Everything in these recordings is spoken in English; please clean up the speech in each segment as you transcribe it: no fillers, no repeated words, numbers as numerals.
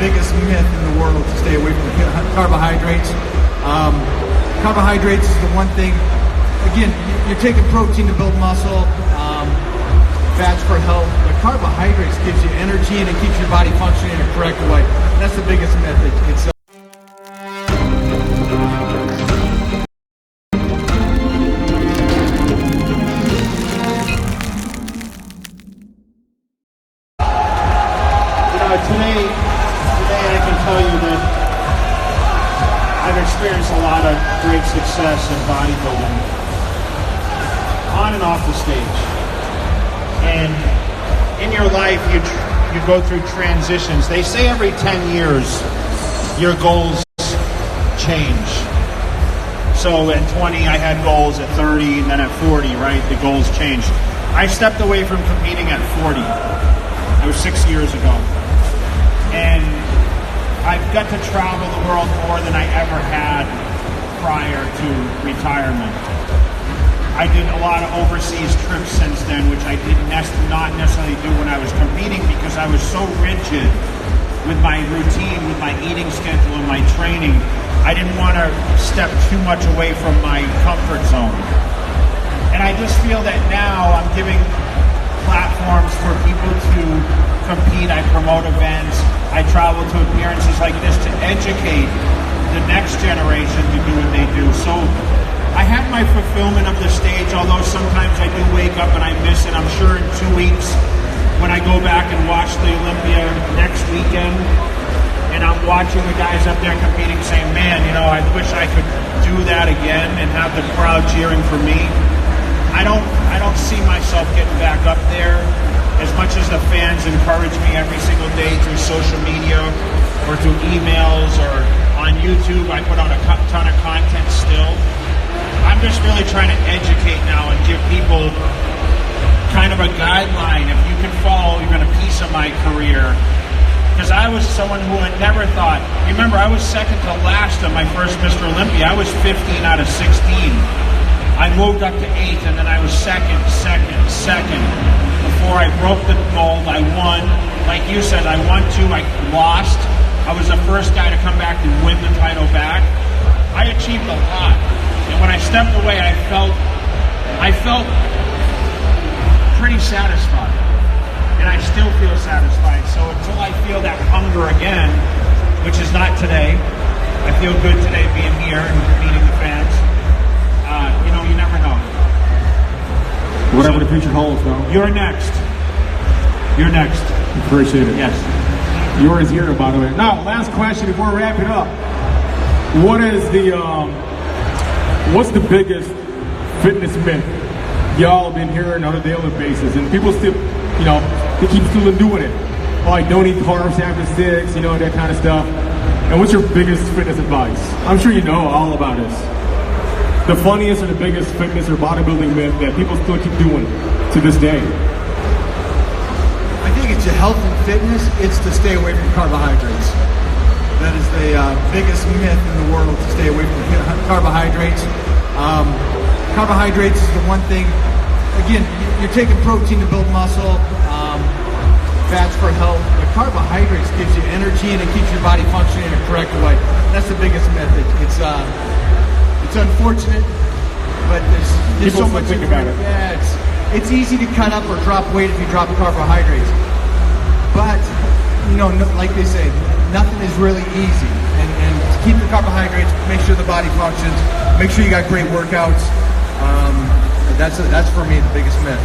biggest myth in the world to stay away from carbohydrates. Carbohydrates is the one thing, again, you're taking protein to build muscle, fats for health, but carbohydrates gives you energy and it keeps your body functioning in a correct way. That's the biggest myth. Today I can tell you that I've experienced a lot of great success in bodybuilding, on and off the stage. And in your life, you go through transitions. They say every 10 years, your goals change. So at 20, I had goals at 30, and then at 40, right? The goals changed. I stepped away from competing at 40. That was 6 years ago. And I've got to travel the world more than I ever had prior to retirement. I did a lot of overseas trips since then, which I did not necessarily do when I was competing because I was so rigid with my routine, with my eating schedule and my training. I didn't want to step too much away from my comfort zone. And I just feel that now I'm giving platforms for people to compete. I promote events. I travel to appearances like this to educate the next generation to do what they do. So I have my fulfillment of the stage, although sometimes I do wake up and I miss it. I'm sure in 2 weeks when I go back and watch the Olympia next weekend and I'm watching the guys up there competing saying, man, you know, I wish I could do that again and have the crowd cheering for me. I don't see myself getting back up there as much as the fans encourage me every single day through social media or through emails or on YouTube. I put on a ton of content still. I'm just really trying to educate now and give people kind of a guideline. If you can follow even a piece of my career. Because I was someone who had never thought, remember I was second to last in my first Mr. Olympia. I was 15 out of 16. I moved up to 8th and then I was second. Before I broke the mold, I won. Like you said, I won 2, I lost. I was the first guy to come back and win the title back. I achieved a lot. And when I stepped away, I felt pretty satisfied. And I still feel satisfied. So until I feel that hunger again, which is not today, I feel good today being here and meeting the fans. You never know. Whatever the future holds, though. You're next. Appreciate it. Yes. Yours here, by the way. Now, last question before we wrap it up. What's the biggest fitness myth y'all have been hearing on a daily basis? And people still, they keep still doing it. Like, don't eat carbs after 6, that kind of stuff. And what's your biggest fitness advice? I'm sure you know all about this. The funniest or the biggest fitness or bodybuilding myth that people still keep doing to this day? I think it's your health and fitness. It's to stay away from carbohydrates. That is the biggest myth in the world, to stay away from carbohydrates. Carbohydrates is the one thing, again, you're taking protein to build muscle, fats for health, but carbohydrates gives you energy and it keeps your body functioning in a correct way. That's the biggest myth. It's unfortunate, but there's so much think about it. Yeah, it's easy to cut up or drop weight if you drop carbohydrates. But, like they say, nothing is really easy. And to keep the carbohydrates, make sure the body functions, make sure you got great workouts. That's for me the biggest myth.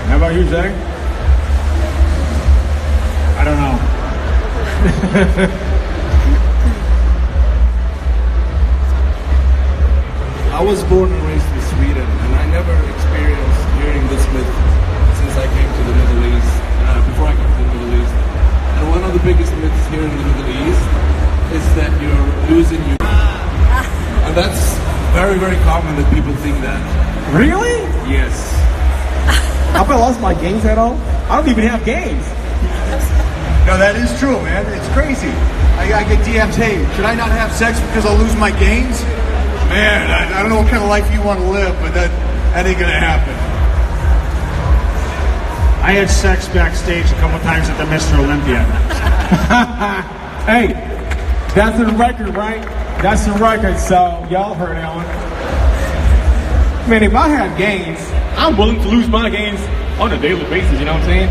How about you, Zach? I don't know. I was born and raised in Sweden, and I never experienced hearing this myth since I came to the Middle East, before I came to the Middle East. And one of the biggest myths here in the Middle East is that you're losing your... And that's very, very common that people think that. Really? Yes. Have I lost my gains at all? I don't even have gains. No, that is true, man. It's crazy. I get DMs, hey, should I not have sex because I'll lose my gains? Man, I don't know what kind of life you want to live, but that ain't gonna happen. I had sex backstage a couple times at the Mr. Olympia. Hey, that's the record, right? That's the record, so y'all heard that one. Man, if I had gains, I'm willing to lose my gains on a daily basis, you know what I'm saying?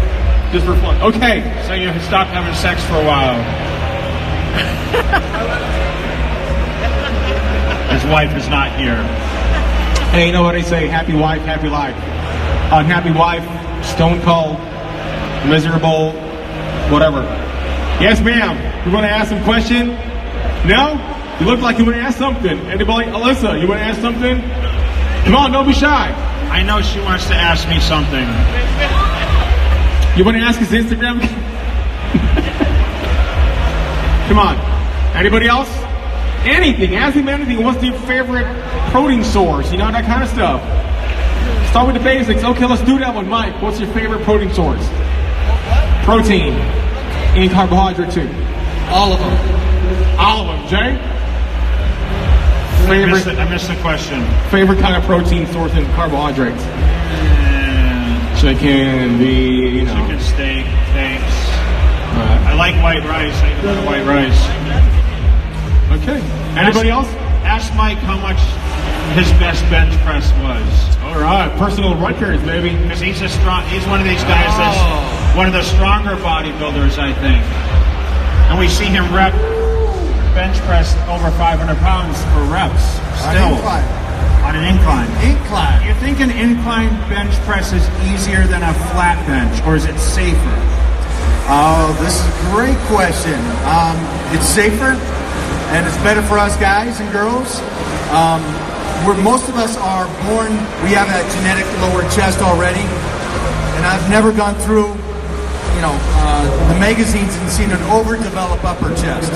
Just for fun. Okay. So you stopped having sex for a while. His wife is not here. Hey, you know what they say? Happy wife, happy life. Unhappy wife, stone cold, miserable, whatever. Yes, ma'am. You want to ask some question? No? You look like you want to ask something. Anybody? Alyssa, you want to ask something? Come on, don't be shy. I know she wants to ask me something. You want to ask his Instagram? Come on. Anybody else? Anything. Ask him anything. What's your favorite protein source? You know, that kind of stuff. Start with the basics. Okay, let's do that one. Mike, what's your favorite protein source? Protein. And carbohydrate too. All of them. All of them. Jay? I missed the question. Favorite kind of protein source and carbohydrates? Chicken, you know. Chicken steak, thanks. I like white rice. I eat a lot of white rice. Okay. Anybody else? Ask Mike how much his best bench press was. All right. Personal records, baby. Because he's one of these guys that's one of the stronger bodybuilders, I think. And we see him rep bench press over 500 pounds for reps. Still. On an incline. Incline. Do you think an incline bench press is easier than a flat bench, or is it safer? Oh, this is a great question. It's safer, and it's better for us guys and girls. Where most of us are born, we have that genetic lower chest already, and I've never gone through, the magazines and seen an overdeveloped upper chest,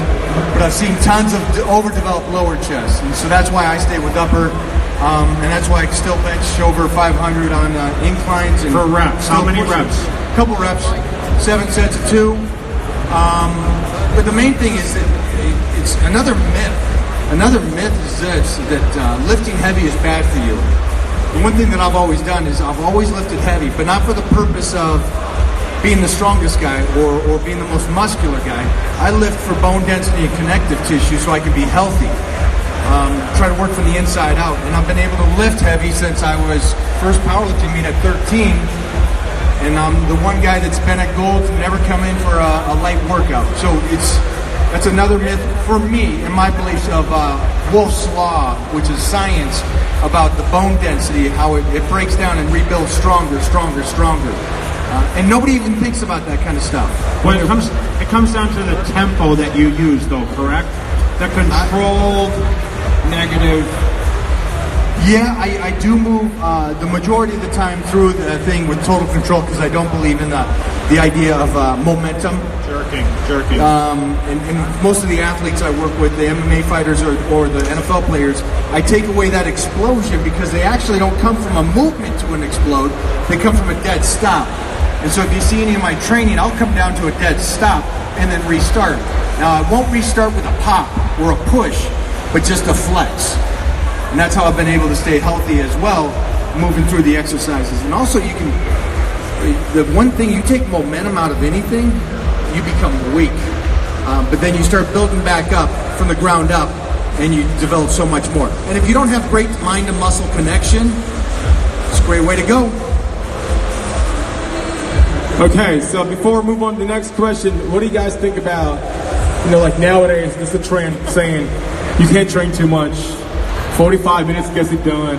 but I've seen tons of overdeveloped lower chest, and so that's why I stay with upper. And that's why I still bench over 500 on inclines. And for reps. How many reps? A couple reps, 7 sets of 2. But the main thing is that it's another myth. Another myth is this, that lifting heavy is bad for you. The one thing that I've always done is I've always lifted heavy, but not for the purpose of being the strongest guy or being the most muscular guy. I lift for bone density and connective tissue so I can be healthy. Try to work from the inside out, and I've been able to lift heavy since I was first powerlifting meet at 13, and I'm the one guy that's been at gold to never come in for a light workout. So that's another myth for me and my beliefs of Wolf's Law, which is science about the bone density, how it breaks down and rebuilds stronger. And nobody even thinks about that kind of stuff. Well, it comes down to the tempo that you use, though, correct? The controlled negative. Yeah, I do move the majority of the time through the thing with total control because I don't believe in the idea of momentum. Jerking. And most of the athletes I work with, the MMA fighters or the NFL players, I take away that explosion because they actually don't come from a movement to an explode. They come from a dead stop. And so if you see any of my training, I'll come down to a dead stop and then restart. Now, I won't restart with a pop or a push, but just a flex. And that's how I've been able to stay healthy as well, moving through the exercises. And also the one thing, you take momentum out of anything, you become weak. But then you start building back up from the ground up, and you develop so much more. And if you don't have great mind and muscle connection, it's a great way to go. Okay, so before we move on to the next question, what do you guys think about, like nowadays, there's a trend saying you can't train too much, 45 minutes gets it done.